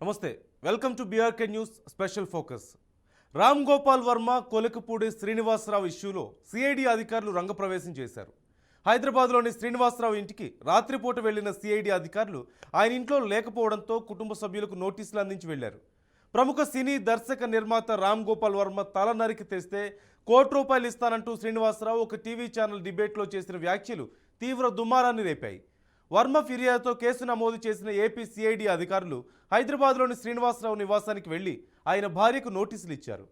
నమస్తే, welcome to BRK news special focus. Ram Gopal Varma, Kolakapudi Srinivasarao ఇష్యూలో CID అధికారులు రంగప్రవేశం చేశారు. హైదరాబాద్లోని శ్రీనివాసరావు ఇంటికి రాత్రిపూట వెళ్లిన సిఐడి అధికారులు ఆయన ఇంట్లో లేకపోవడంతో కుటుంబ సభ్యులకు నోటీసులు అందించి వెళ్లారు. ప్రముఖ సినీ దర్శక నిర్మాత రామ్ గోపాల్ వర్మ తల నరికి తెస్తే ₹1 ఇస్తానంటూ శ్రీనివాసరావు ఒక టీవీ ఛానల్ డిబేట్లో చేసిన వ్యాఖ్యలు తీవ్ర దుమారాన్ని రేపాయి. వర్మ ఫిర్యాదుతో కేసు నమోదు చేసిన ఏపీ సిఐడి అధికారులు హైదరాబాద్లోని శ్రీనివాసరావు నివాసానికి వెళ్లి ఆయన భార్యకు నోటీసులు ఇచ్చారు.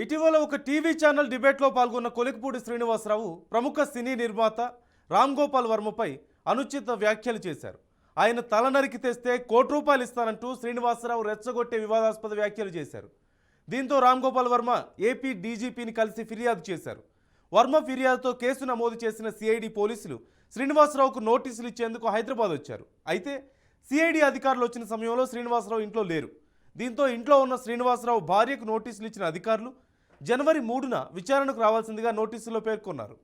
ఇటీవల ఒక టీవీ ఛానల్ డిబేట్లో పాల్గొన్న కొలకపూడి శ్రీనివాసరావు ప్రముఖ సినీ నిర్మాత రామ్ గోపాల్ వర్మపై అనుచిత వ్యాఖ్యలు చేశారు. ఆయన తల నరికి తెస్తే ₹1 ఇస్తానంటూ శ్రీనివాసరావు రెచ్చగొట్టే వివాదాస్పద వ్యాఖ్యలు చేశారు. దీంతో రామ్ గోపాల్ వర్మ ఏపీ డీజీపీని కలిసి ఫిర్యాదు చేశారు. వర్మ ఫిర్యాదుతో కేసు నమోదు చేసిన సిఐడి పోలీసులు శ్రీనివాసరావుకు నోటీసులు ఇచ్చేందుకు హైదరాబాద్ వచ్చారు. అయితే సిఐడి అధికారులు వచ్చిన సమయంలో శ్రీనివాసరావు ఇంట్లో లేరు. దీంతో ఇంట్లో ఉన్న శ్రీనివాసరావు భార్యకు నోటీసులు ఇచ్చిన అధికారులు జనవరి 3న విచారణకు రావాల్సిందిగా నోటీసులో పేర్కొన్నారు.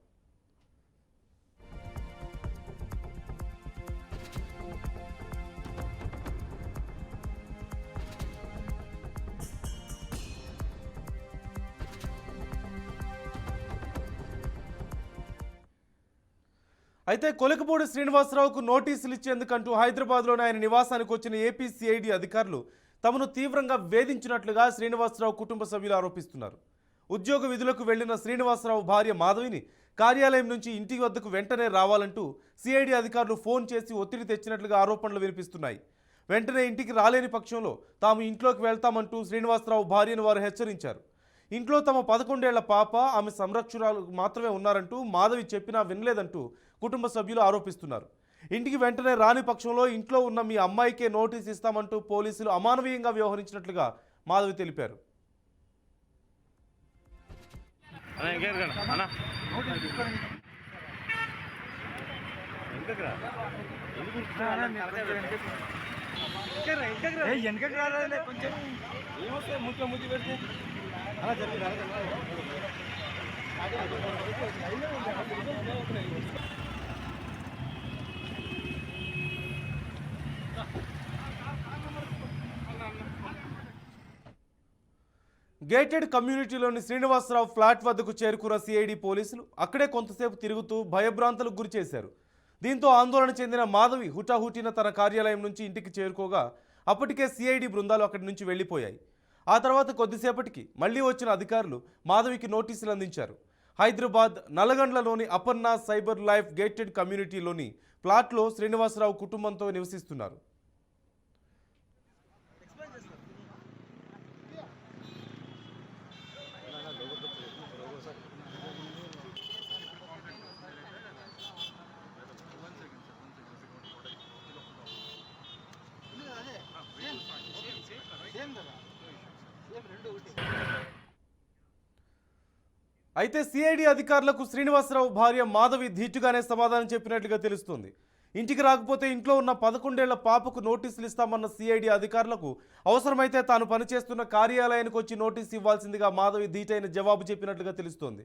అయితే కొలకపూడి శ్రీనివాసరావుకు నోటీసులు ఇచ్చేందుకంటూ హైదరాబాద్లోని ఆయన నివాసానికి వచ్చిన ఏపీ సిఐడి అధికారులు తమను తీవ్రంగా వేధించినట్లుగా శ్రీనివాసరావు కుటుంబ సభ్యులు ఆరోపిస్తున్నారు. ఉద్యోగ విధులకు వెళ్లిన శ్రీనివాసరావు భార్య మాధవిని కార్యాలయం నుంచి ఇంటి వద్దకు వెంటనే రావాలంటూ సిఐడి అధికారులు ఫోన్ చేసి ఒత్తిడి తెచ్చినట్లుగా ఆరోపణలు వినిపిస్తున్నాయి. వెంటనే ఇంటికి రాలేని పక్షంలో తాము ఇంట్లోకి వెళ్తామంటూ శ్రీనివాసరావు భార్యను వారు హెచ్చరించారు. ఇంట్లో తమ 11 ఏళ్ల పాప, ఆమె సంరక్షకురాలు మాత్రమే ఉన్నారంటూ మాధవి చెప్పినా వినలేదంటూ కుటుంబ సభ్యులు ఆరోపిస్తున్నారు. ఇంటికి వెంటనే రాని పక్షంలో ఇంట్లో ఉన్న మీ అమ్మాయికే నోటీస్ ఇస్తామంటూ పోలీసులు అమానవీయంగా వ్యవహరించినట్లుగా మాధవి తెలిపారు. గేటెడ్ కమ్యూనిటీలోని శ్రీనివాసరావు ఫ్లాట్ వద్దకు చేరుకున్న సిఐడి పోలీసులు అక్కడే కొంతసేపు తిరుగుతూ భయభ్రాంతులకు గురి చేశారు. దీంతో ఆందోళన చెందిన మాధవి హుటాహుటిన తన కార్యాలయం నుంచి ఇంటికి చేరుకోగా అప్పటికే సిఐడి బృందాలు అక్కడి నుంచి వెళ్లిపోయాయి. ఆ తర్వాత కొద్దిసేపటికి మళ్లీ వచ్చిన అధికారులు మాధవికి నోటీసులు అందించారు. హైదరాబాద్ నల్లగండ్లలోని అపర్ణ సైబర్ లైఫ్ గేటెడ్ కమ్యూనిటీలోని ప్లాట్లో శ్రీనివాసరావు కుటుంబంతో నివసిస్తున్నారు. అయితే సిఐడి అధికారులకు శ్రీనివాసరావు భార్య మాధవి ధీటుగానే సమాధానం చెప్పినట్లుగా తెలుస్తుంది. ఇంటికి రాకపోతే ఇంట్లో ఉన్న 11 ఏళ్ల పాపకు నోటీసులు ఇస్తామన్న సిఐడి అధికారులకు అవసరమైతే తాను పనిచేస్తున్న కార్యాలయానికి వచ్చి నోటీసు ఇవ్వాల్సిందిగా మాధవి ధీటైన జవాబు చెప్పినట్లుగా తెలుస్తోంది.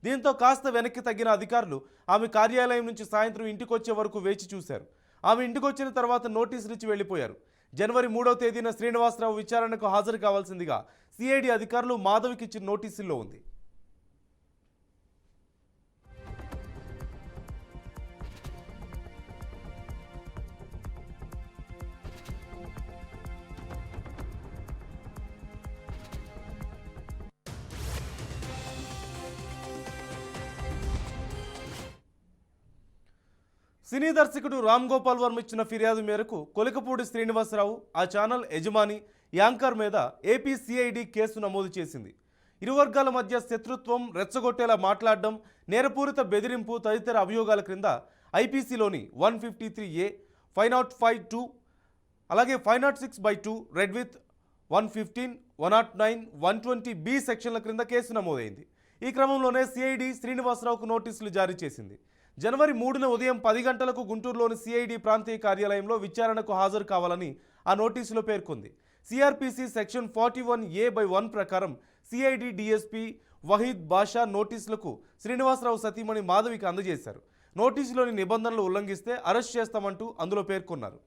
దీంతో కాస్త వెనక్కి తగ్గిన అధికారులు ఆమె కార్యాలయం నుంచి సాయంత్రం ఇంటికి వచ్చే వరకు వేచి చూశారు. ఆమె ఇంటికి వచ్చిన తర్వాత నోటీసులు ఇచ్చి వెళ్లిపోయారు. జనవరి 3వ తేదీన శ్రీనివాసరావు విచారణకు హాజరు కావాల్సిందిగా సిఐడి అధికారులు మాధవికి ఇచ్చిన నోటీసుల్లో ఉంది. సినీ దర్శకుడు రామ్ గోపాల్ వర్మ ఇచ్చిన ఫిర్యాదు మేరకు కొలకపూడి శ్రీనివాసరావు, ఆ ఛానల్ యజమాని, యాంకర్ మీద ఏపీ సిఐడి కేసు నమోదు చేసింది. ఇరు వర్గాల మధ్య శత్రుత్వం, రెచ్చగొట్టేలా మాట్లాడడం, నేరపూరిత బెదిరింపు తదితర అభియోగాల క్రింద ఐపీసీలోని 153A, 505(2) అలాగే 506(2) రెడ్ విత్ 115, 109, 120B సెక్షన్ల క్రింద కేసు నమోదైంది. ఈ క్రమంలోనే సిఐడి శ్రీనివాసరావుకు నోటీసులు జారీ చేసింది. జనవరి 3న ఉదయం 10 గంటలకు గుంటూరులోని సిఐడి ప్రాంతీయ కార్యాలయంలో విచారణకు హాజరు కావాలని ఆ నోటీసులో పేర్కొంది. సిఆర్పిసి సెక్షన్ 41A/1 ప్రకారం సిఐడి డిఎస్పీ వహీద్ బాషా నోటీసులకు శ్రీనివాసరావు సతీమణి మాధవికి అందజేశారు. నోటీసులోని నిబంధనలు ఉల్లంఘిస్తే అరెస్ట్ చేస్తామంటూ అందులో పేర్కొన్నారు.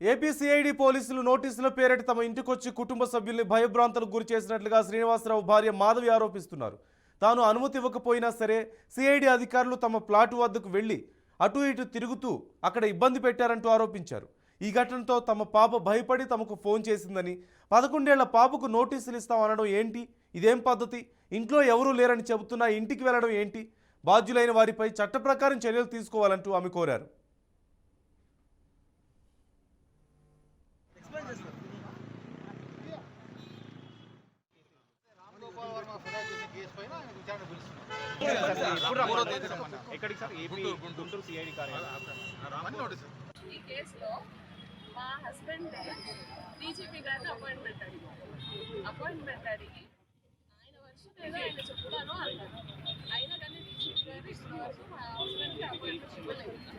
ఏపీ సిఐడి పోలీసులు నోటీసుల పేరిట తమ ఇంటికొచ్చి కుటుంబ సభ్యుల్ని భయభ్రాంతులకు గురి చేసినట్లుగా శ్రీనివాసరావు భార్య మాధవి ఆరోపిస్తున్నారు. తాను అనుమతి ఇవ్వకపోయినా సరే సిఐడి అధికారులు తమ ప్లాటు వద్దకు వెళ్లి అటు ఇటు తిరుగుతూ అక్కడ ఇబ్బంది పెట్టారంటూ ఆరోపించారు. ఈ ఘటనతో తమ పాప భయపడి తమకు ఫోన్ చేసిందని, 11 ఏళ్ల పాపకు నోటీసులు ఇస్తామనడం ఏంటి, ఇదేం పద్ధతి, ఇంట్లో ఎవరూ లేరని చెబుతున్నా ఇంటికి వెళ్లడం ఏంటి, బాధ్యులైన వారిపై చట్ట ప్రకారం చర్యలు తీసుకోవాలంటూ ఆమె కోరారు. ఈ కేసులో మా హస్బెండ్ డీజీపీ గారిని అపాయింట్మెంట్ అడిగి ఆయన వర్షం ఏదో ఆయన చెప్తాను అన్నారు. అయినా కానీ డీజీపీ గారు ఇప్పటి వరకు మా హస్బెండ్కి అపాయింట్మెంట్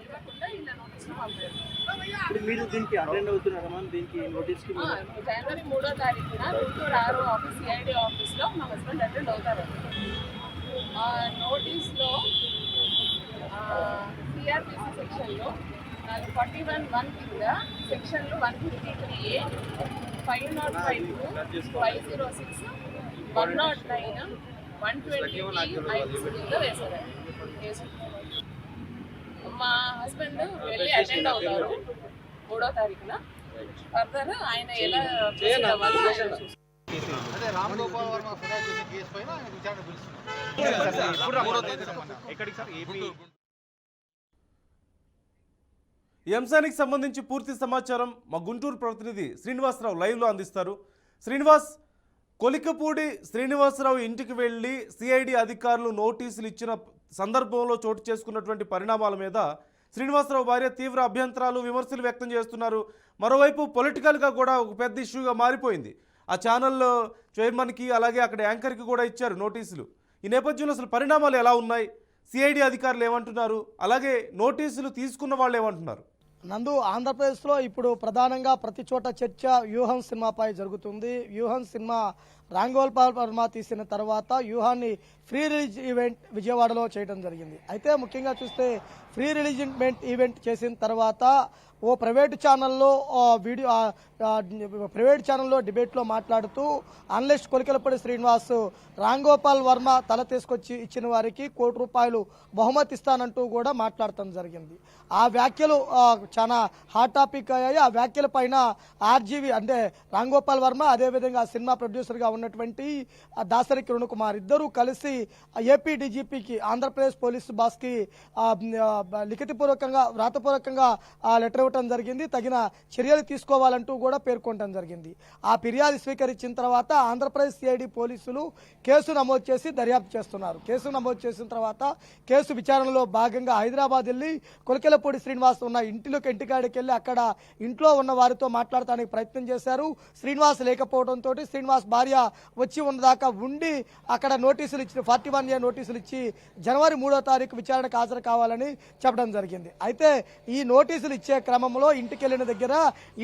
ఇవ్వకుండా ఇలా నోటీసులు పంపారు. మీరు దీనికి అటెండ్ అవుతున్నారా? దీనికి నోటీస్కి జనవరి 3వ తారీఖున గుంటూరు ఆర్ఓ ఆఫీస్ సిఐడి ఆఫీస్లో మా హస్బెండ్ అటెండ్ అవుతారు. ఆ నోటీస్లో సిఆర్పిసి సెక్షన్లో 41(1) కింద సెక్షన్లు 153A, 505, 506, 109, 120 కింద వేశారు కేసు. మా హస్బెండ్ వెళ్ళి అటెండ్ అవుతారు 3వ తారీఖున. ఫర్దర్ ఆయన ఎలా ప్రొసీడ్ అవ్వాలో అదే రామ్ గోపాల్ వర్మ ఫిర్యాదు చేసిన కేసు పైన విచారణ పిలుస్తున్నారు. ఈ అంశానికి సంబంధించి పూర్తి సమాచారం మా గుంటూరు ప్రతినిధి శ్రీనివాసరావు లైవ్లో అందిస్తారు. శ్రీనివాస్, కొలికపూడి శ్రీనివాసరావు ఇంటికి వెళ్ళి సిఐడి అధికారులు నోటీసులు ఇచ్చిన సందర్భంలో చోటు చేసుకున్నటువంటి పరిణామాల మీద శ్రీనివాసరావు భార్య తీవ్ర అభ్యంతరాలు, విమర్శలు వ్యక్తం చేస్తున్నారు. మరోవైపు పొలిటికల్గా కూడా ఒక పెద్ద ఇష్యూగా మారిపోయింది. ఆ ఛానల్లో చైర్మన్కి అలాగే అక్కడ యాంకర్కి కూడా ఇచ్చారు నోటీసులు. ఈ నేపథ్యంలో అసలు పరిణామాలు ఎలా ఉన్నాయి, సిఐడి అధికారులు ఏమంటున్నారు, అలాగే నోటీసులు తీసుకున్న వాళ్ళు ఏమంటున్నారు? నందు, ఆంధ్రప్రదేశ్లో ఇప్పుడు ప్రధానంగా ప్రతి చోట చర్చ వ్యూహం సినిమాపై జరుగుతుంది. వ్యూహం సినిమా రామ్ గోపాల్ వర్మ తీసిన తర్వాత వ్యూహాన్ని ఫ్రీ రిలీజ్ ఈవెంట్ విజయవాడలో చేయడం జరిగింది. అయితే ముఖ్యంగా చూస్తే ఫ్రీ రిలీజ్ ఈవెంట్ చేసిన తర్వాత ఓ ప్రైవేటు ఛానల్లో ప్రైవేట్ ఛానల్లో డిబేట్లో మాట్లాడుతూ అనలిస్ట్ కొలికలపూడి శ్రీనివాస్ రామ్ గోపాల్ వర్మ తల తీసుకొచ్చి ఇచ్చిన వారికి ₹1 కోటి బహుమతి ఇస్తానంటూ కూడా మాట్లాడటం జరిగింది. ఆ వ్యాఖ్యలు చాలా హాట్ టాపిక్ అయ్యాయి. ఆ వ్యాఖ్యల పైన ఆర్జీవి అంటే రామ్ గోపాల్ వర్మ, అదేవిధంగా సినిమా ప్రొడ్యూసర్గా ఉన్నటువంటి దాసరి కిరణ్ కుమార్ ఇద్దరూ కలిసి ఏపీ డీజీపీకి, ఆంధ్రప్రదేశ్ పోలీసు బాస్కి లిఖితపూర్వకంగా, వ్రాతపూర్వకంగా లెటర్ ఇవ్వటం జరిగింది. తగిన చర్యలు తీసుకోవాలంటూ కూడా పేర్కొనడం జరిగింది. ఆ ఫిర్యాదు స్వీకరించిన తర్వాత ఆంధ్రప్రదేశ్ సిఐడి పోలీసులు కేసు నమోదు చేసి దర్యాప్తు చేస్తున్నారు. కేసు నమోదు చేసిన తర్వాత కేసు విచారణలో భాగంగా హైదరాబాద్ వెళ్ళి కొలికెలపూడి శ్రీనివాస్ ఉన్న ఇంటికాడికి వెళ్ళి అక్కడ ఇంట్లో ఉన్న వారితో మాట్లాడటానికి ప్రయత్నం చేశారు. శ్రీనివాస్ లేకపోవడంతో శ్రీనివాస్ భార్య వచ్చి ఉన్నదాకా ఉండి అక్కడ నోటీసులు ఇచ్చి 41A నోటీసులు ఇచ్చి జనవరి 3వ తారీఖు విచారణకు హాజరు కావాలని చెప్పడం జరిగింది. అయితే ఈ నోటీసులు ఇచ్చే క్రమంలో ఇంటికి వెళ్ళిన దగ్గర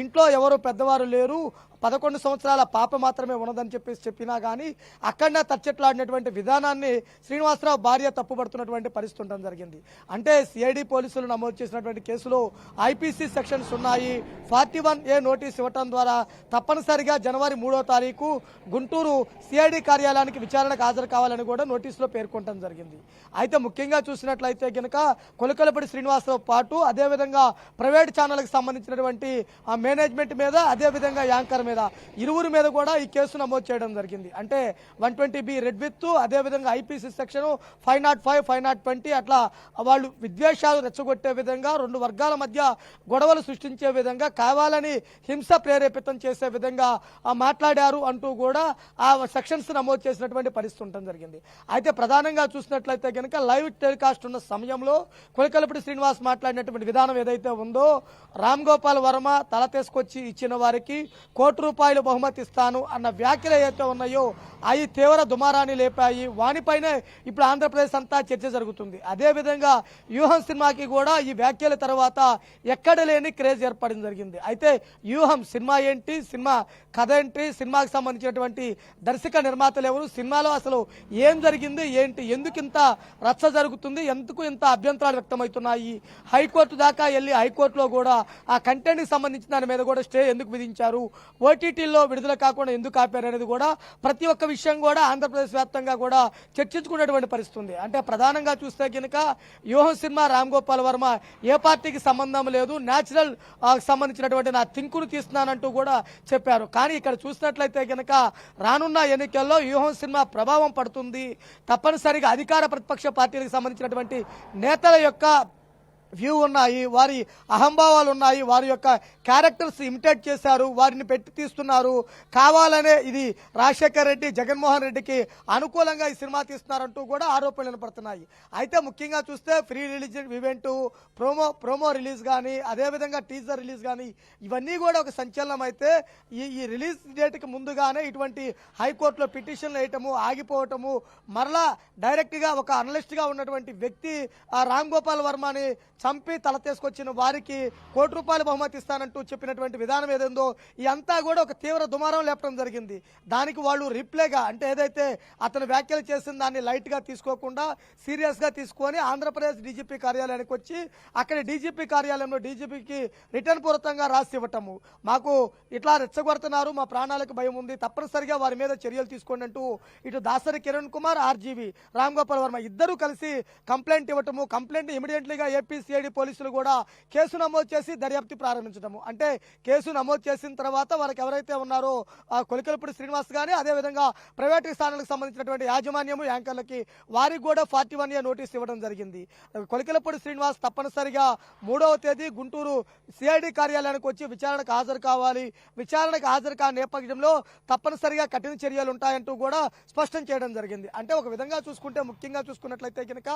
ఇంట్లో ఎవరు పెద్దవారు లేరు, 11 సంవత్సరాల పాప మాత్రమే ఉన్నదని చెప్పినా కానీ అక్కడనే తచ్చట్లాడినటువంటి విధానాన్ని శ్రీనివాసరావు భార్య తప్పుపడుతున్నటువంటి పరిస్థితి ఉండడం జరిగింది. అంటే సిఐడి పోలీసులు నమోదు చేసినటువంటి కేసులో ఐపీసీ సెక్షన్స్ ఉన్నాయి. 41A నోటీస్ ఇవ్వటం ద్వారా తప్పనిసరిగా జనవరి 3వ తారీఖు గుంటూరు సిఐడి కార్యాలయానికి విచారణకు హాజరు కావాలని కూడా నోటీసులో పేర్కొనడం జరిగింది. అయితే ముఖ్యంగా చూసినట్లయితే కనుక కొలికలపూడి శ్రీనివాసరావు పాటు అదేవిధంగా ప్రైవేట్ ఛానల్కి సంబంధించినటువంటి మేనేజ్మెంట్ మీద, అదేవిధంగా యాంకర్ మీద, ఇరువురి మీద కూడా ఈ కేసు నమోదు చేయడం జరిగింది. అంటే 120B రెడ్ విత్, అదేవిధంగా ఐపీసీ సెక్షన్ 505, 520 అట్లా వాళ్ళు విద్వేషాలు రెచ్చగొట్టే విధంగా, 2 వర్గాల మధ్య గొడవలు సృష్టించే విధంగా, కావాలని హింస ప్రేరేపితం చేసే విధంగా మాట్లాడారు అంటూ కూడా ఆ సెక్షన్స్ నమోదు చేసినటువంటి పరిస్థితి ఉండటం జరిగింది. అయితే ప్రధానంగా చూసినట్లయితే కనుక లైవ్ టెలికాస్ట్ ఉన్న సమయంలో కొలికలపూడి శ్రీనివాస్ మాట్లాడినటువంటి విధానం ఏదైతే ఉందో, రామ్ గోపాల్ వర్మ తల తీసుకొచ్చి ఇచ్చిన వారికి ₹1 బహుమతి ఇస్తాను అన్న వ్యాఖ్యలు ఏవైతే ఉన్నాయో అవి తీవ్ర దుమారాన్ని లేపాయి. వానిపైనే ఇప్పుడు ఆంధ్రప్రదేశ్ అంతా చర్చ జరుగుతుంది. అదేవిధంగా వ్యూహం సినిమాకి కూడా ఈ వ్యాఖ్యల తర్వాత ఎక్కడ లేని క్రేజ్ ఏర్పడడం జరిగింది. అయితే వ్యూహం సినిమా ఏంటి, సినిమా కథ ఏంటి, సినిమాకి సంబంధించినటువంటి దర్శక నిర్మాతలు ఎవరు, సినిమాలో అసలు ఏం జరిగింది ఏంటి, ఎందుకు ఇంత రచ్చ జరుగుతుంది, ఎందుకు ఇంత అభ్యంతరాలు వ్యక్తమవుతున్నాయి, హైకోర్టు దాకా వెళ్ళి హైకోర్టులో కూడా ఆ కంటెంట్కి సంబంధించిన దాని మీద కూడా స్టే ఎందుకు విధించారు, ఓటీటీలో విడుదల కాకుండా ఎందుకు ఆపారు అనేది కూడా ప్రతి ఒక్క విషయం కూడా ఆంధ్రప్రదేశ్ వ్యాప్తంగా కూడా చర్చించుకునేటువంటి పరిస్థితి ఉంది. అంటే ప్రధానంగా చూస్తే కనుక వ్యూహం సినిమా రామ్ గోపాల్ వర్మ ఏ పార్టీకి సంబంధం లేదు, న్యాచురల్ సంబంధించినటువంటి నా థింకును తీస్తున్నానంటూ కూడా చెప్పారు. కానీ ఇక్కడ చూసినట్లయితే కనుక రానున్న ఎన్నికల్లో వ్యూహం సినిమా ప్రభావం పడుతుంది. తప్పనిసరిగా అధికార ప్రతిపక్ష పార్టీలకు సంబంధించినటువంటి నేతల యొక్క వ్యూ ఉన్నాయి, వారి అహంభావాలు ఉన్నాయి, వారి యొక్క క్యారెక్టర్స్ ఇమిటేట్ చేశారు, వారిని పెట్టి తీస్తున్నారు, కావాలనే ఇది రాజశేఖర్ రెడ్డి జగన్మోహన్ రెడ్డికి అనుకూలంగా ఈ సినిమా తీస్తున్నారంటూ కూడా ఆరోపణలు వినపడుతున్నాయి. అయితే ముఖ్యంగా చూస్తే pre release event, promo release కానీ అదేవిధంగా టీజర్ రిలీజ్ కానీ ఇవన్నీ కూడా ఒక సంచలనం. అయితే ఈ రిలీజ్ డేట్కి ముందుగానే ఇటువంటి హైకోర్టులో పిటిషన్లు వేయటము, ఆగిపోవటము, మరలా డైరెక్ట్గా ఒక అనలిస్ట్గా ఉన్నటువంటి వ్యక్తి రామ్ గోపాల్ వర్మని చంపి తల తీసుకొచ్చిన వారికి ₹1 బహుమతి ఇస్తానంటూ చెప్పినటువంటి విధానం ఏదేందో ఇదంతా కూడా ఒక తీవ్ర దుమారం లేపడం జరిగింది. దానికి వాళ్ళు రిప్లైగా, అంటే ఏదైతే అతను వ్యాఖ్యలు చేసిన దాన్ని లైట్గా తీసుకోకుండా సీరియస్గా తీసుకొని ఆంధ్రప్రదేశ్ డీజీపీ కార్యాలయానికి వచ్చి అక్కడ డీజీపీ కార్యాలయంలో డీజీపీకి రిటర్న్ పూర్వకంగా రాసి ఇవ్వటము, మాకు ఇట్లా రెచ్చగొడుతున్నారు, మా ప్రాణాలకు భయం ఉంది, తప్పనిసరిగా వారి మీద చర్యలు తీసుకోండి అంటూ ఇటు దాసరి కిరణ్ కుమార్, ఆర్జీవి, రామ్ గోపాల్ వర్మ ఇద్దరూ కలిసి కంప్లైంట్ ఇవ్వటము, కంప్లైంట్ ఇమీడియట్లీగా ఏపీసీఐడి పోలీసులు కూడా కేసు నమోదు చేసి దర్యాప్తు ప్రారంభించడము. అంటే కేసు నమోదు చేసిన తర్వాత వారికి ఎవరైతే ఉన్నారో కొలికలపూడి శ్రీనివాస్ కానీ అదేవిధంగా ప్రైవేట్ స్థానాలకు సంబంధించినటువంటి యాజమాన్యము యాంకర్లకి వారికి కూడా 41 A నోటీస్ ఇవ్వడం జరిగింది. కొలికలపూడి శ్రీనివాస్ తప్పనిసరిగా 3వ తేదీ గుంటూరు సిఐడి కార్యాలయానికి వచ్చి విచారణకు హాజరు కావాలి, విచారణకు హాజరు కాని నేపథ్యంలో తప్పనిసరిగా కఠిన చర్యలు ఉంటాయంటూ కూడా స్పష్టం చేయడం జరిగింది. అంటే ఒక విధంగా చూసుకుంటే, ముఖ్యంగా చూసుకున్నట్లయితే కనుక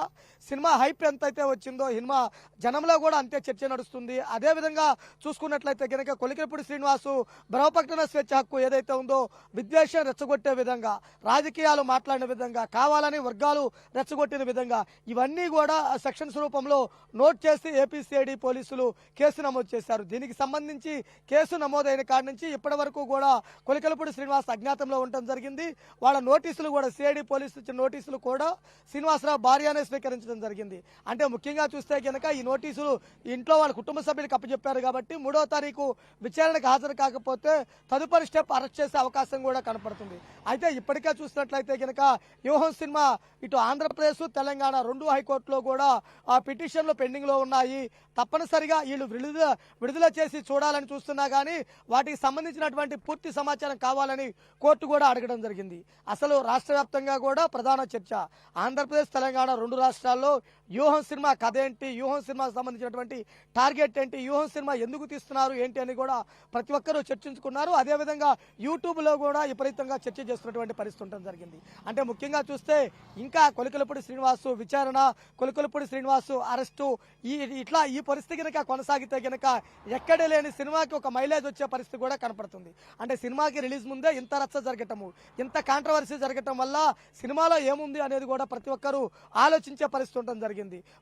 సినిమా హైప్ ఎంతైతే వచ్చిందో సినిమా జనంలో కూడా అంతే చర్చ నడుస్తుంది. అదేవిధంగా చూసుకున్నట్లయితే కనుక కొలికలపూడి శ్రీనివాసు బ్రహ్మపట్టణ స్వేచ్ఛ హక్కు ఏదైతే ఉందో విద్వేషం రెచ్చగొట్టే విధంగా, రాజకీయాలు మాట్లాడిన విధంగా, కావాలని వర్గాలు రెచ్చగొట్టిన విధంగా ఇవన్నీ కూడా సెక్షన్స్ రూపంలో నోట్ చేసి ఏపీసీఐడి పోలీసులు కేసు నమోదు చేశారు. దీనికి సంబంధించి కేసు నమోదైన కాడి నుంచి ఇప్పటి వరకు కూడా కొలికలపూడి శ్రీనివాస్ అజ్ఞాతంలో ఉండటం జరిగింది. వాళ్ళ నోటీసులు కూడా సిఐడి పోలీసులు ఇచ్చిన నోటీసులు కూడా శ్రీనివాసరావు భార్యనే స్వీకరించడం జరిగింది. అంటే ముఖ్యంగా చూస్తే కనుక ఈ నోటీసులు ఇంట్లో వాళ్ళ కుటుంబ సభ్యులకు అప్పచెప్పారు కాబట్టి 3వ తారీఖు విచారణకు హాజరు కాకపోతే తదుపరి స్టెప్ అరెస్ట్ చేసే అవకాశం కూడా కనపడుతుంది. అయితే ఇప్పటికే చూసినట్లయితే కనుక వ్యూహం సినిమా ఇటు ఆంధ్రప్రదేశ్ తెలంగాణ 2 హైకోర్టులో కూడా ఆ పిటిషన్లు పెండింగ్ లో ఉన్నాయి. తప్పనిసరిగా వీళ్ళు విడుదల చేసి చూడాలని చూస్తున్నా కానీ వాటికి సంబంధించినటువంటి పూర్తి సమాచారం కావాలని కోర్టు కూడా అడగడం జరిగింది. అసలు రాష్ట్ర వ్యాప్తంగా కూడా ప్రధాన చర్చ ఆంధ్రప్రదేశ్ తెలంగాణ 2 రాష్ట్రాల్లో వ్యూహం సినిమా కథ ఏంటి, వ్యూహం సినిమాకి సంబంధించినటువంటి టార్గెట్ ఏంటి, వ్యూహం సినిమా ఎందుకు తీస్తున్నారు ఏంటి అని కూడా ప్రతి ఒక్కరూ చర్చించుకున్నారు. అదేవిధంగా యూట్యూబ్లో కూడా విపరీతంగా చర్చ చేస్తున్నటువంటి పరిస్థితి ఉండడం జరిగింది. అంటే ముఖ్యంగా చూస్తే ఇంకా కొలికలపూడి శ్రీనివాసు విచారణ, కొలికలపూడి శ్రీనివాసు అరెస్టు ఇట్లా ఈ పరిస్థితి కనుక కొనసాగితే కనుక ఎక్కడ లేని సినిమాకి ఒక మైలేజ్ వచ్చే పరిస్థితి కూడా కనపడుతుంది. అంటే సినిమాకి రిలీజ్ ముందే ఇంత రచ్చ జరగటము, ఇంత కాంట్రవర్సీ జరగటం వల్ల సినిమాలో ఏముంది అనేది కూడా ప్రతి ఒక్కరూ ఆలోచించే పరిస్థితి ఉండడం జరిగింది.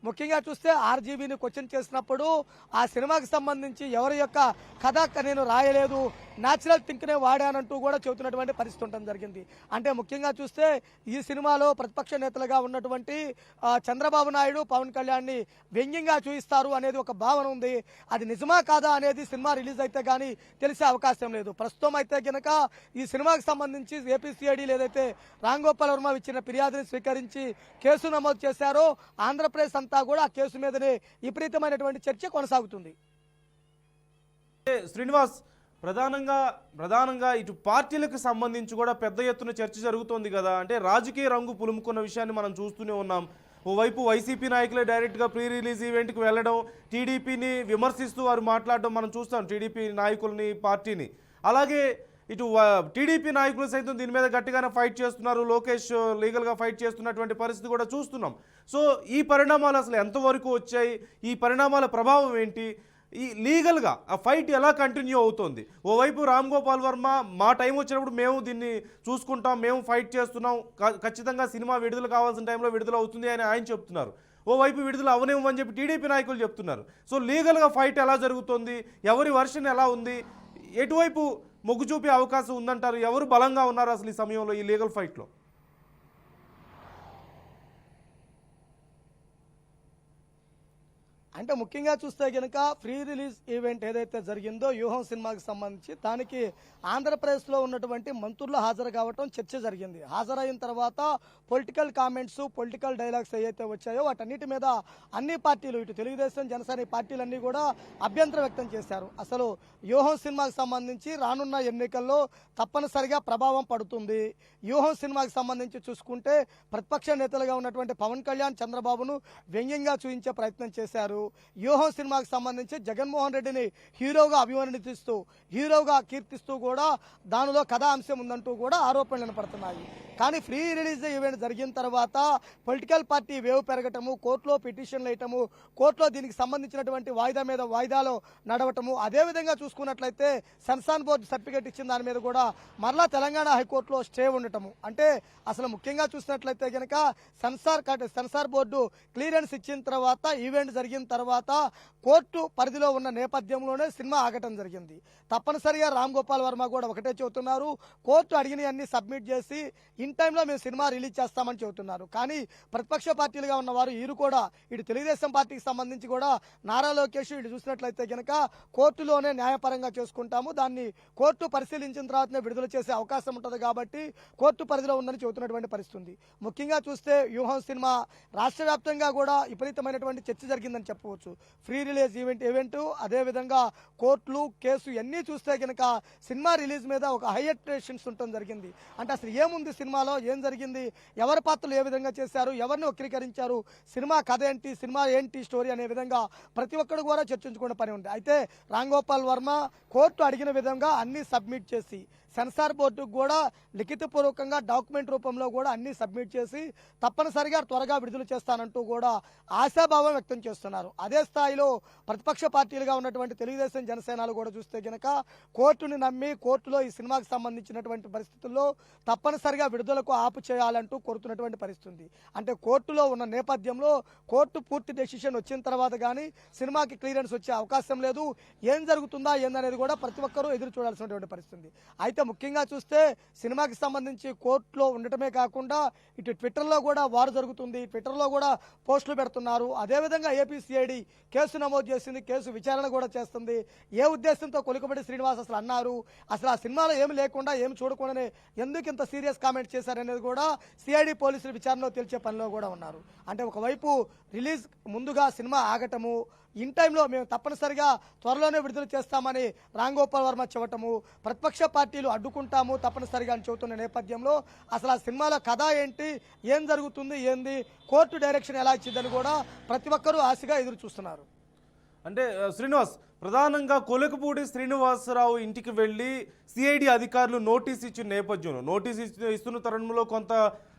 ముఖ్యంగా చూస్తే ఆర్జీబీని క్వశ్చన్ చేసినప్పుడు ఆ సినిమాకి సంబంధించి ఎవరి యొక్క కథ నేను రాయలేదు, న్యాచురల్ థింక్నే వాడానంటూ కూడా చెబుతున్నటువంటి పరిస్థితి ఉండడం జరిగింది. అంటే ముఖ్యంగా చూస్తే ఈ సినిమాలో ప్రతిపక్ష నేతలుగా ఉన్నటువంటి చంద్రబాబు నాయుడు, పవన్ కళ్యాణ్ని వ్యంగ్యంగా చూపిస్తారు అనేది ఒక భావన ఉంది. అది నిజమా కాదా అనేది సినిమా రిలీజ్ అయితే కానీ తెలిసే అవకాశం లేదు. ప్రస్తుతం అయితే కనుక ఈ సినిమాకి సంబంధించి ఏపీసీఐడి ఏదైతే రామ్ గోపాల్ వర్మ ఇచ్చిన ఫిర్యాదుని స్వీకరించి కేసు నమోదు చేశారో ఆంధ్రప్రదేశ్ అంతా కూడా ఆ కేసు మీదనే విపరీతమైనటువంటి చర్చ కొనసాగుతుంది. శ్రీనివాస్, ప్రధానంగా ఇటు పార్టీలకు సంబంధించి కూడా పెద్ద ఎత్తున చర్చ జరుగుతోంది కదా. అంటే రాజకీయ రంగు పులుముకున్న విషయాన్ని మనం చూస్తూనే ఉన్నాం. ఓవైపు వైసీపీ నాయకులే డైరెక్ట్గా ప్రీ రిలీజ్ ఈవెంట్కి వెళ్ళడం, టీడీపీని విమర్శిస్తూ వారు మాట్లాడడం మనం చూస్తాం, టీడీపీ నాయకుల్ని, పార్టీని. అలాగే ఇటు టీడీపీ నాయకులు సైతం దీని మీద గట్టిగానే ఫైట్ చేస్తున్నారు. లోకేష్ లీగల్గా ఫైట్ చేస్తున్నటువంటి పరిస్థితి కూడా చూస్తున్నాం. సో ఈ పరిణామాలు అసలు ఎంతవరకు వచ్చాయి, ఈ పరిణామాల ప్రభావం ఏంటి, ఈ లీగల్గా ఆ ఫైట్ ఎలా కంటిన్యూ అవుతుంది? ఓవైపు రామ్ గోపాల్ వర్మ మా టైం వచ్చినప్పుడు మేము దీన్ని చూసుకుంటాం, మేము ఫైట్ చేస్తున్నాం, ఖచ్చితంగా సినిమా విడుదల కావాల్సిన టైంలో విడుదల అవుతుంది అని ఆయన చెప్తున్నారు. ఓవైపు విడుదల అవనివ్వమని చెప్పి టీడీపీ నాయకులు చెప్తున్నారు. సో లీగల్గా ఫైట్ ఎలా జరుగుతుంది, ఎవరి వర్షన్ ఎలా ఉంది, ఎటువైపు మొగ్గు చూపే అవకాశం ఉందంటారు? ఎవరు బలంగా ఉన్నారు అసలు ఈ సమయంలో ఈ లీగల్ ఫైట్లో? అంటే ముఖ్యంగా చూస్తే కనుక ఫ్రీ రిలీజ్ ఈవెంట్ ఏదైతే జరిగిందో వ్యూహం సినిమాకి సంబంధించి దానికి ఆంధ్రప్రదేశ్లో ఉన్నటువంటి మంత్రులు హాజరు కావటం చర్చ జరిగింది. హాజరైన తర్వాత పొలిటికల్ కామెంట్స్, పొలిటికల్ డైలాగ్స్ ఏవైతే వచ్చాయో వాటన్నిటి మీద అన్ని పార్టీలు, ఇటు తెలుగుదేశం, జనసేన పార్టీలన్నీ కూడా అభ్యంతరం వ్యక్తం చేశారు. అసలు వ్యూహం సినిమాకి సంబంధించి రానున్న ఎన్నికల్లో తప్పనిసరిగా ప్రభావం పడుతుంది. వ్యూహం సినిమాకి సంబంధించి చూసుకుంటే ప్రతిపక్ష నేతలుగా ఉన్నటువంటి పవన్ కళ్యాణ్ చంద్రబాబును వ్యంగ్యంగా చూపించే ప్రయత్నం చేశారు. వ్యూహం సినిమాకి సంబంధించి జగన్మోహన్ రెడ్డిని హీరోగా అభివర్ణిస్తూ, హీరోగా కీర్తిస్తూ కూడా దానిలో కథా అంశం ఉందంటూ కూడా ఆరోపణలు వినపడుతున్నాయి. కానీ ఫ్రీ రిలీజ్ ఈవెంట్ జరిగిన తర్వాత పొలిటికల్ పార్టీ వేవ్ పెరగటము, కోర్టులో పిటిషన్లు వేయటము, కోర్టులో దీనికి సంబంధించినటువంటి వాయిదా మీద వాయిదాలో నడవటము, అదేవిధంగా చూసుకున్నట్లయితే సెన్సార్ బోర్డు సర్టిఫికేట్ ఇచ్చిన దాని మీద కూడా మరలా తెలంగాణ హైకోర్టులో స్టే ఉండటము. అంటే అసలు ముఖ్యంగా చూసినట్లయితే కనుక సెన్సార్ బోర్డు క్లియరెన్స్ ఇచ్చిన తర్వాత, ఈవెంట్ జరిగిన తర్వాత కోర్టు పరిధిలో ఉన్న నేపథ్యంలోనే సినిమా ఆగటం జరిగింది. తప్పనిసరిగా రామ్ గోపాల్ వర్మ కూడా ఒకటే చెబుతున్నారు, కోర్టు అడిగినవన్నీ సబ్మిట్ చేసి ఇన్ టైంలో మేము సినిమా రిలీజ్ చేస్తామని చెబుతున్నారు. కానీ ప్రతిపక్ష పార్టీలుగా ఉన్నవారు వీరు కూడా, ఇటు తెలుగుదేశం పార్టీకి సంబంధించి కూడా నారా లోకేష్ ఇటు చూసినట్లయితే కనుక కోర్టులోనే న్యాయపరంగా చేసుకుంటాము, దాన్ని కోర్టు పరిశీలించిన తర్వాతనే విడుదల చేసే అవకాశం ఉంటుంది కాబట్టి కోర్టు పరిధిలో ఉందని చెబుతున్నటువంటి పరిస్థితి ఉంది. ముఖ్యంగా చూస్తే వ్యూహం సినిమా రాష్ట్ర వ్యాప్తంగా కూడా విపరీతమైనటువంటి చర్చ జరిగిందని చెప్పవచ్చు. ఫ్రీ రిలీజ్ ఈవెంట్ అదేవిధంగా కోర్టులు, కేసు ఇవన్నీ చూస్తే కనుక సినిమా రిలీజ్ మీద ఒక హై ఎక్స్పెక్టేషన్స్ ఉండటం జరిగింది. అంటే అసలు ఏముంది సినిమాలో, ఏం జరిగింది, ఎవరి పాత్రలు ఏ విధంగా చేశారు, ఎవరిని వక్రీకరించారు, సినిమా కథ ఏంటి, సినిమా ఏంటి స్టోరీ అనే విధంగా ప్రతి ఒక్కరు కూడా చర్చించుకునే పని ఉంది. అయితే రామ్ గోపాల్ వర్మ కోర్టు అడిగిన విధంగా అన్ని సబ్మిట్ చేసి సెన్సార్ బోర్డుకు కూడా లిఖితపూర్వకంగా డాక్యుమెంట్ రూపంలో కూడా అన్ని సబ్మిట్ చేసి తప్పనిసరిగా త్వరగా విడుదల చేస్తానంటూ కూడా ఆశాభావం వ్యక్తం చేస్తున్నారు. అదే స్థాయిలో ప్రతిపక్ష పార్టీలుగా ఉన్నటువంటి తెలుగుదేశం, జనసేనలు కూడా చూస్తే కనుక కోర్టుని నమ్మి కోర్టులో ఈ సినిమాకి సంబంధించినటువంటి పరిస్థితుల్లో తప్పనిసరిగా విడుదలకు ఆపు చేయాలంటూ కోరుతున్నటువంటి పరిస్థితి ఉంది. అంటే కోర్టులో ఉన్న నేపథ్యంలో కోర్టు పూర్తి డెసిషన్ వచ్చిన తర్వాత కానీ సినిమాకి క్లియరెన్స్ వచ్చే అవకాశం లేదు. ఏం జరుగుతుందా ఏందనేది కూడా ప్రతి ఒక్కరూ ఎదురు చూడాల్సినటువంటి పరిస్థితి. అయితే ముఖ్యంగా చూస్తే సినిమాకి సంబంధించి కోర్టులో ఉండటమే కాకుండా ఇటు ట్విట్టర్లో కూడా వారు జరుగుతుంది, ట్విట్టర్లో కూడా పోస్టులు పెడుతున్నారు. అదేవిధంగా ఏపీసీఐడి కేసు నమోదు చేసింది, కేసు విచారణ కూడా చేస్తుంది. ఏ ఉద్దేశంతో కొలికపడి శ్రీనివాస్ అసలు అన్నారు, అసలు ఆ సినిమాలో ఏమి లేకుండా ఏమి చూడకుండానే ఎందుకు ఇంత సీరియస్ కామెంట్ చేశారనేది కూడా సిఐడి పోలీసులు విచారణలో తెలిసే పనిలో కూడా ఉన్నారు. అంటే ఒకవైపు రిలీజ్ ముందుగా సినిమా ఆగటము, ఇన్ టైంలో మేము తప్పనిసరిగా త్వరలోనే విడుదల చేస్తామని రామ్ గోపాల్ వర్మ చెప్పటము, ప్రతిపక్ష పార్టీలు అడ్డుకుంటాము తప్పనిసరిగా అని చెబుతున్న నేపథ్యంలో అసలు ఆ సినిమాలో కథ ఏంటి, ఏం జరుగుతుంది, ఏంది, కోర్టు డైరెక్షన్ ఎలా ఇచ్చిందని కూడా ప్రతి ఒక్కరూ ఆశగా ఎదురు చూస్తున్నారు. అంటే శ్రీనివాస్, ప్రధానంగా కొలకపూడి శ్రీనివాసరావు ఇంటికి వెళ్ళి సిఐడి అధికారులు నోటీస్ ఇచ్చిన నేపథ్యంలో, నోటీస్ ఇస్తున్న తరుణంలో కొంత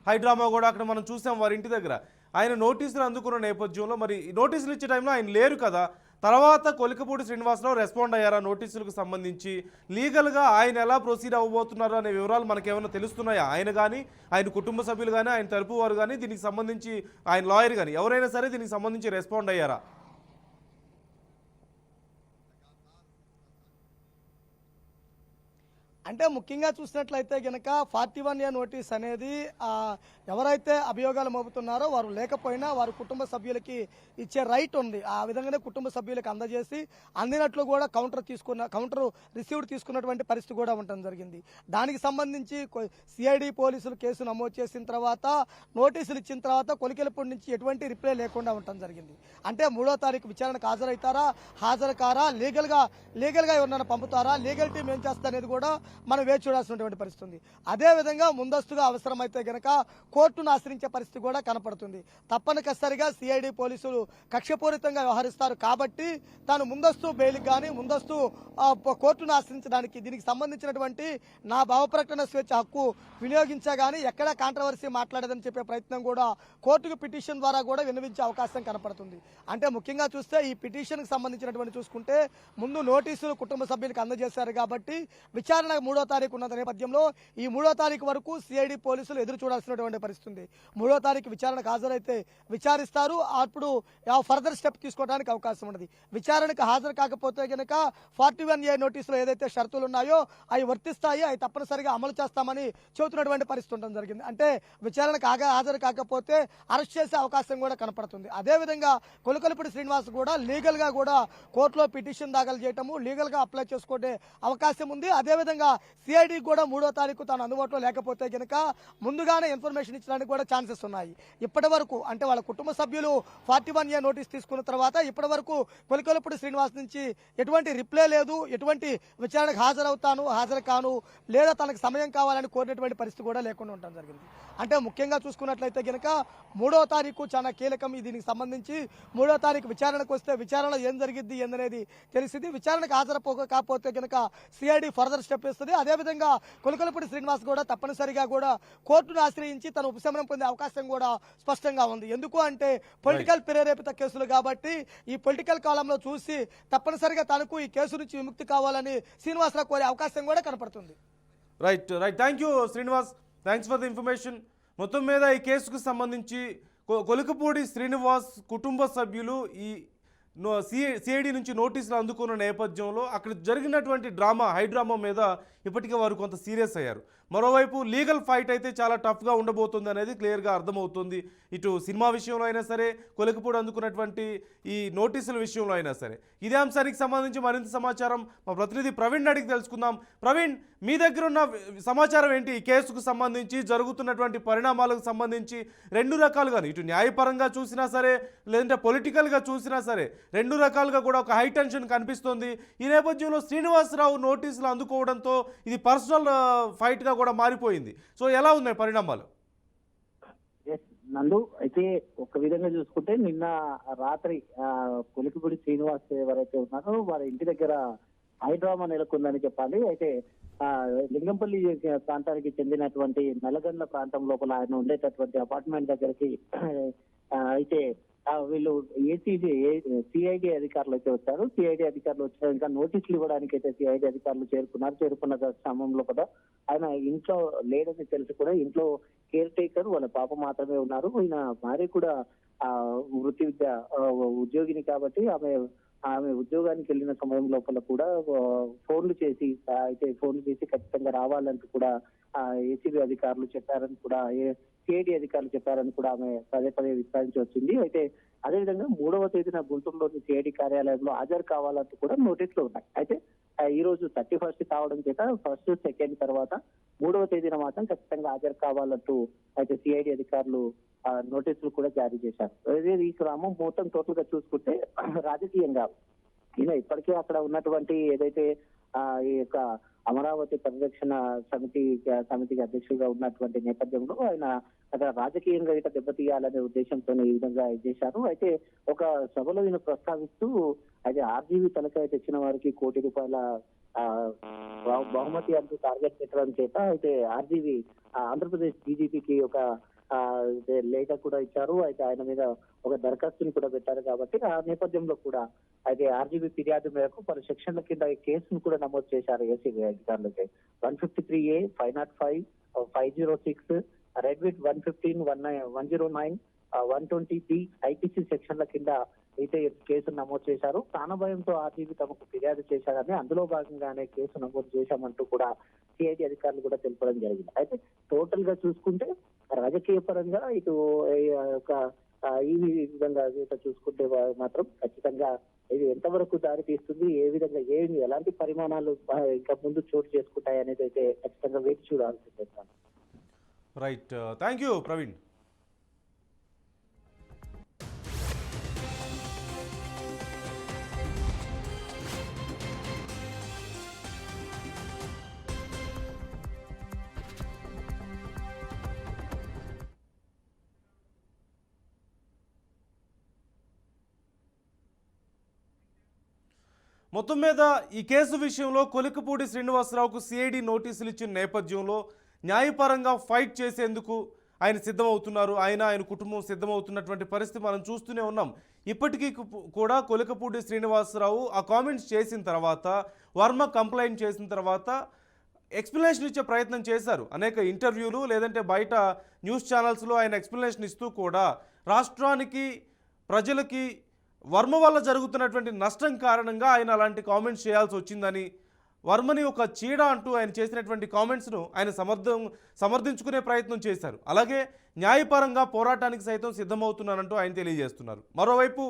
హైడ్రామా కూడా అక్కడ మనం చూసాం వారి ఇంటి దగ్గర. ఆయన నోటీసులు అందుకున్న నేపథ్యంలో మరి నోటీసులు ఇచ్చే టైంలో ఆయన లేరు కదా, తర్వాత కొలికపూడి శ్రీనివాసరావు రెస్పాండ్ అయ్యారా నోటీసులకు సంబంధించి? లీగల్గా ఆయన ఎలా ప్రొసీడ్ అవ్వబోతున్నారు అనే వివరాలు మనకేమైనా తెలుస్తున్నాయా? ఆయన కానీ, ఆయన కుటుంబ సభ్యులు కానీ, ఆయన తరపు వారు కానీ, దీనికి సంబంధించి ఆయన లాయర్ కానీ ఎవరైనా సరే దీనికి సంబంధించి రెస్పాండ్ అయ్యారా? అంటే ముఖ్యంగా చూసినట్లయితే కనుక 41A నోటీస్ అనేది ఎవరైతే అభియోగాలు మోపుతున్నారో వారు లేకపోయినా వారి కుటుంబ సభ్యులకి ఇచ్చే రైట్ ఉంది. ఆ విధంగానే కుటుంబ సభ్యులకు అందజేసి అందినట్లు కూడా కౌంటర్ రిసీవ్డ్ తీసుకున్నటువంటి పరిస్థితి కూడా ఉండటం జరిగింది. దానికి సంబంధించి సిఐడి పోలీసులు కేసు నమోదు చేసిన తర్వాత నోటీసులు ఇచ్చిన తర్వాత కొలికెలపూడి నుంచి ఎటువంటి రిప్లై లేకుండా ఉండటం జరిగింది. అంటే 3వ తారీఖు విచారణకు హాజరవుతారా, హాజరు కారా, లీగల్గా ఎవరినైనా పంపుతారా, లీగల్ టీం ఏం చేస్తా అనేది కూడా మనం వేచి చూడాల్సినటువంటి పరిస్థితి ఉంది. అదేవిధంగా ముందస్తుగా అవసరమైతే గనక కోర్టును ఆశ్రయించే పరిస్థితి కూడా కనపడుతుంది. తప్పనిసరిగా సిఐడి పోలీసులు కక్షపూరితంగా వ్యవహరిస్తారు కాబట్టి తాను ముందస్తు బెయిల్కి కానీ ముందస్తు కోర్టును ఆశ్రయించడానికి దీనికి సంబంధించినటువంటి నా భావప్రకటన స్వేచ్ఛ హక్కు వినియోగించా కానీ ఎక్కడా కాంట్రవర్సీ మాట్లాడదని చెప్పే ప్రయత్నం కూడా కోర్టుకు పిటిషన్ ద్వారా కూడా విన్నవించే అవకాశం కనపడుతుంది. అంటే ముఖ్యంగా చూస్తే ఈ పిటిషన్కి సంబంధించినటువంటి చూసుకుంటే ముందు నోటీసులు కుటుంబ సభ్యులకు అందజేశారు కాబట్టి విచారణ 3వ తారీఖు ఉన్న నేపథ్యంలో ఈ 3వ తారీఖు వరకు సిఐడి పోలీసులు ఎదురు చూడాల్సినటువంటి పరిస్థితి ఉంది. 3వ తారీఖు విచారణకు హాజరైతే విచారిస్తారు, అప్పుడు ఫర్దర్ స్టెప్ తీసుకోవడానికి అవకాశం ఉన్నది. విచారణకు హాజరు కాకపోతే కనుక 41A నోటీసులో ఏదైతే షరతులు ఉన్నాయో అవి వర్తిస్తాయి, అవి తప్పనిసరిగా అమలు చేస్తామని చెబుతున్నటువంటి పరిస్థితి ఉండడం జరిగింది. అంటే విచారణకు హాజరు కాకపోతే అరెస్ట్ చేసే అవకాశం కూడా కనపడుతుంది. అదేవిధంగా కొలకలపూడి శ్రీనివాస్ కూడా లీగల్ గా కూడా కోర్టులో పిటిషన్ దాఖలు చేయటము, లీగల్ గా అప్లై చేసుకునే అవకాశం ఉంది. అదేవిధంగా సిఐడి కూడా 3వ తారీఖు తాను అందుబాటులో లేకపోతే కనుక ముందుగానే ఇన్ఫర్మేషన్ ఇచ్చడానికి కూడా ఛాన్సెస్ ఉన్నాయి. ఇప్పటి వరకు అంటే వాళ్ళ కుటుంబ సభ్యులు 41A నోటీస్ తీసుకున్న తర్వాత ఇప్పటి వరకు కొలకలపూడి శ్రీనివాస్ నుంచి ఎటువంటి రిప్లై లేదు, ఎటువంటి విచారణకు హాజరు కాను లేదా తనకు సమయం కావాలని కోరినటువంటి పరిస్థితి కూడా లేకుండా ఉండడం జరిగింది. అంటే ముఖ్యంగా చూసుకున్నట్లయితే కనుక 3వ తారీఖు చాలా కీలకం. దీనికి సంబంధించి 3వ తారీఖు విచారణకు వస్తే విచారణలో ఏం జరిగిద్ది ఏందనేది తెలిసింది. విచారణకు కాకపోతే కనుక సిఐడి ఫర్దర్ స్టెప్ ఇస్తుంది. అదేవిధంగా కొలకలపూడి శ్రీనివాస్ కూడా తప్పనిసరిగా కూడా కోర్టును ఆశ్రయించి తన ఉపశమనం పొందే అవకాశం కూడా స్పష్టంగా ఉంది. ఎందుకు అంటే పొలిటికల్ ప్రేరేపిత కేసులు కాబట్టి ఈ పొలిటికల్ కాలంలో చూసి తప్పనిసరిగా తనకు ఈ కేసు నుంచి విముక్తి కావాలని శ్రీనివాసరావు కోరే అవకాశం కూడా కనపడుతుంది. Right thank you Srinivas, thanks for the information. మొత్తం మీద ఈ కేసుకు సంబంధించి కొలకపూడి శ్రీనివాస్ కుటుంబ సభ్యులు ఈ సిఐడి నుంచి నోటీసులు అందుకున్న నేపథ్యంలో అక్కడ జరిగినటువంటి హైడ్రామా మీద ఇప్పటికే వారు కొంత సీరియస్ అయ్యారు. మరోవైపు లీగల్ ఫైట్ అయితే చాలా టఫ్గా ఉండబోతుంది అనేది క్లియర్గా అర్థమవుతుంది. ఇటు సినిమా విషయంలో అయినా సరే, కొలకపూడి అందుకున్నటువంటి ఈ నోటీసుల విషయంలో అయినా సరే. ఇదే అంశానికి సంబంధించి మరింత సమాచారం మా ప్రతినిధి ప్రవీణ్ అడిగి తెలుసుకుందాం. ప్రవీణ్, మీ దగ్గర ఉన్న సమాచారం ఏంటి? ఈ కేసుకు సంబంధించి జరుగుతున్నటువంటి పరిణామాలకు సంబంధించి రెండు రకాలుగా, ఇటు న్యాయపరంగా చూసినా సరే లేదంటే పొలిటికల్గా చూసినా సరే, రెండు రకాలుగా కూడా ఒక హై టెన్షన్ కనిపిస్తోంది. ఈ నేపథ్యంలో శ్రీనివాసరావు నోటీసులు అందుకోవడంతో ఇది పర్సనల్ ఫైట్గా కూడా మారిపోయింది. సో ఎలా ఉన్నాయి పరిణామాలు? నందు, అయితే ఒక విధంగా చూసుకుంటే నిన్న రాత్రి కొలికిపూడి శ్రీనివాస్ ఎవరైతే ఉన్నారో వారి ఇంటి దగ్గర హైడ్రామా నెలకొందని చెప్పాలి. అయితే లింగంపల్లి ప్రాంతానికి చెందినటువంటి నల్లగండ్ల ప్రాంతం లోపల ఆయన ఉండేటటువంటి అపార్ట్మెంట్ దగ్గరికి అయితే వీళ్ళు సిఐడి అధికారులు అయితే వచ్చారు. సిఐడి అధికారులు వచ్చారు, ఇంకా నోటీసులు ఇవ్వడానికి అయితే సిఐడి అధికారులు చేరుకున్న క్రమంలో కూడా ఆయన ఇంట్లో లేడని తెలిసి కూడా ఇంట్లో కేర్ టేకర్ వాళ్ళ పాప మాత్రమే ఉన్నారు. ఈయన భార్య కూడా వృత్తి విద్య ఉద్యోగిని కాబట్టి ఆమె ఉద్యోగానికి వెళ్ళిన సమయం లోపల కూడా ఫోన్లు చేసి ఖచ్చితంగా రావాలంటూ కూడా ఏసీబీ అధికారులు చెప్పారని కూడా సిఐడి అధికారులు చెప్పారని కూడా ఆమె పదే విచారించి వచ్చింది. అయితే అదేవిధంగా 3వ తేదీన గుంటూరులోని సిఐడి కార్యాలయంలో హాజరు కావాలంటూ కూడా నోటీసులు ఉన్నాయి. అయితే ఈ రోజు 31st కావడం చేత 1st, 2nd తర్వాత 3వ తేదీన మాత్రం ఖచ్చితంగా హాజరు కావాలంటూ అయితే సిఐడి అధికారులు నోటీసులు కూడా జారీ చేశారు. ఈ క్రమం మొత్తం టోటల్ గా చూసుకుంటే రాజకీయంగా ఈయన ఇప్పటికే అక్కడ ఉన్నటువంటి ఏదైతే ఈ యొక్క అమరావతి పరిరక్షణ సమితికి అధ్యక్షుడిగా ఉన్నటువంటి నేపథ్యంలో ఆయన అక్కడ రాజకీయంగా ఇట దెబ్బతీయాలనే ఉద్దేశంతో ఈ విధంగా చేశారు. అయితే ఒక సభలో ఈయన ప్రస్తావిస్తూ అయితే ఆర్జీవీ తలకాయ తెచ్చిన వారికి ₹1 కోటి బహుమతి అంటూ టార్గెట్ పెట్టడం చేత అయితే ఆర్జీవీ ఆంధ్రప్రదేశ్ డీజీపీకి ఒక లేఖ కూడా ఇచ్చారు. అయితే ఆయన మీద ఒక దరఖాస్తుని కూడా పెట్టారు. కాబట్టి ఆ నేపథ్యంలో కూడా అయితే ఆర్జీబీ ఫిర్యాదు మేరకు పలు సెక్షన్ల కింద ఈ కేసును కూడా నమోదు చేశారు ఏసీబీ అధికారులకి. 153A, 505, 506, red with 115, 109, 120B IPC సెక్షన్ల కింద అయితే కేసును నమోదు చేశారు. ప్రాణభయంతో ఆర్జీబీ తమకు ఫిర్యాదు చేశారని, అందులో భాగంగానే కేసు నమోదు చేశామంటూ కూడా సిఐడి అధికారులు కూడా తెలపడం జరిగింది. అయితే టోటల్ గా చూసుకుంటే రాజకీయ పరంగా ఇటు ఈ విధంగా చూసుకుంటే మాత్రం ఖచ్చితంగా ఇది ఎంతవరకు దారి తీస్తుంది, ఏ విధంగా ఎలాంటి పరిమాణాలు ఇంకా ముందు చోటు చేసుకుంటాయి అనేది అయితే ఖచ్చితంగా వేచి చూడాల్సిందే. Right, thank you Praveen. మొత్తం మీద ఈ కేసు విషయంలో కొలికపూడి శ్రీనివాసరావుకు సిఐడి నోటీసులు ఇచ్చిన నేపథ్యంలో న్యాయపరంగా ఫైట్ చేసేందుకు ఆయన సిద్ధమవుతున్నారు. ఆయన కుటుంబం సిద్ధమవుతున్నటువంటి పరిస్థితి మనం చూస్తూనే ఉన్నాం. ఇప్పటికీ కూడా కొలికపూడి శ్రీనివాసరావు ఆ కామెంట్స్ చేసిన తర్వాత, వర్మ కంప్లైంట్ చేసిన తర్వాత ఎక్స్ప్లెనేషన్ ఇచ్చే ప్రయత్నం చేశారు. అనేక ఇంటర్వ్యూలు లేదంటే బయట న్యూస్ ఛానల్స్లో ఆయన ఎక్స్ప్లెనేషన్ ఇస్తూ కూడా రాష్ట్రానికి, ప్రజలకి వర్మ వల్ల జరుగుతున్నటువంటి నష్టం కారణంగా ఆయన అలాంటి కామెంట్స్ చేయాల్సి వచ్చిందని, వర్మని ఒక చీడ అంటూ ఆయన చేసినటువంటి కామెంట్స్ను ఆయన సమర్థించుకునే ప్రయత్నం చేశారు. అలాగే న్యాయపరంగా పోరాటానికి సైతం సిద్ధమవుతున్నానంటూ ఆయన తెలియజేస్తున్నారు. మరోవైపు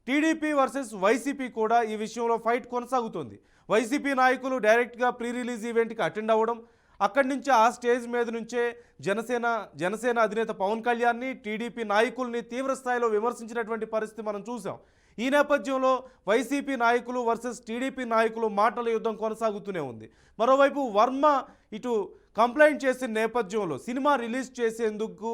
టీడీపీ వర్సెస్ వైసీపీ కూడా ఈ విషయంలో ఫైట్ కొనసాగుతోంది. వైసీపీ నాయకులు డైరెక్ట్గా ప్రీ రిలీజ్ ఈవెంట్కి అటెండ్ అవ్వడం, అక్కడి నుంచి ఆ స్టేజ్ మీద నుంచే జనసేన అధినేత పవన్ కళ్యాణ్ని, టీడీపీ నాయకుల్ని తీవ్రస్థాయిలో విమర్శించినటువంటి పరిస్థితి మనం చూసాం. ఈ నేపథ్యంలో వైసీపీ నాయకులు వర్సెస్ టీడీపీ నాయకులు మాటల యుద్ధం కొనసాగుతూనే ఉంది. మరోవైపు వర్మ ఇటు కంప్లైంట్ చేసిన నేపథ్యంలో సినిమా రిలీజ్ చేసేందుకు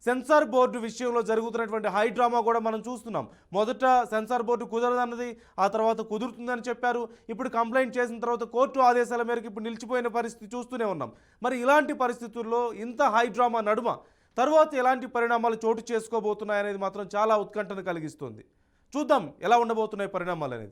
సెన్సార్ బోర్డు విషయంలో జరుగుతున్నటువంటి హై డ్రామా కూడా మనం చూస్తున్నాం. మొదట సెన్సార్ బోర్డు కుదరదన్నది, ఆ తర్వాత కుదురుతుందని చెప్పారు. ఇప్పుడు కంప్లైంట్ చేసిన తర్వాత కోర్టు ఆదేశాల మేరకు ఇప్పుడు నిలిచిపోయిన పరిస్థితి చూస్తూనే ఉన్నాం. మరి ఇలాంటి పరిస్థితుల్లో ఇంత హై డ్రామా నడుమ తర్వాత ఎలాంటి పరిణామాలు చోటు చేసుకోబోతున్నాయనేది మాత్రం చాలా ఉత్కంఠను కలిగిస్తుంది. చూద్దాం ఎలా ఉండబోతున్నాయి పరిణామాలు అనేది.